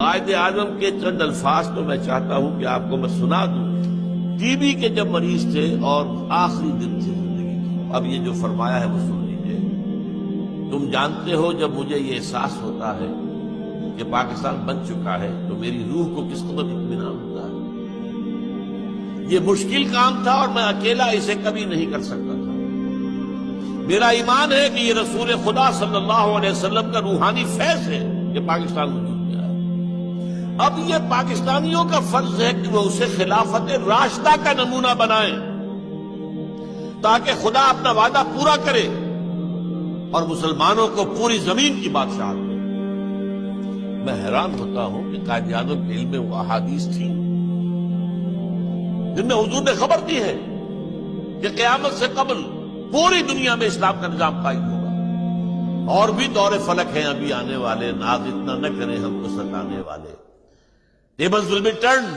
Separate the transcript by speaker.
Speaker 1: قائد اعظم کے چند الفاظ تو میں چاہتا ہوں کہ آپ کو میں سنا دوں۔ ٹی بی کے جب مریض تھے اور آخری دن تھے زندگی کی، اب یہ جو فرمایا ہے وہ سن لیجیے۔ تم جانتے ہو جب مجھے یہ احساس ہوتا ہے کہ پاکستان بن چکا ہے تو میری روح کو کس قدر اطمینان ہوتا ہے۔ یہ مشکل کام تھا اور میں اکیلا اسے کبھی نہیں کر سکتا تھا۔ میرا ایمان ہے کہ یہ رسول خدا صلی اللہ علیہ وسلم کا روحانی فیض ہے کہ پاکستان وجود میں آیا۔ اب یہ پاکستانیوں کا فرض ہے کہ وہ اسے خلافت راشدہ کا نمونہ بنائیں تاکہ خدا اپنا وعدہ پورا کرے اور مسلمانوں کو پوری زمین کی بادشاہت دے۔ میں حیران ہوتا ہوں کہ قائد اعظم کے علم میں وہ احادیث تھیں جن میں حضور نے خبر دی ہے کہ قیامت سے قبل پوری دنیا میں اسلام کا نظام قائم ہوگا، اور بھی دور فلک ہیں ابھی آنے والے، ناز اتنا نہ کریں ہم کو ستانے والے۔ Tables will be turned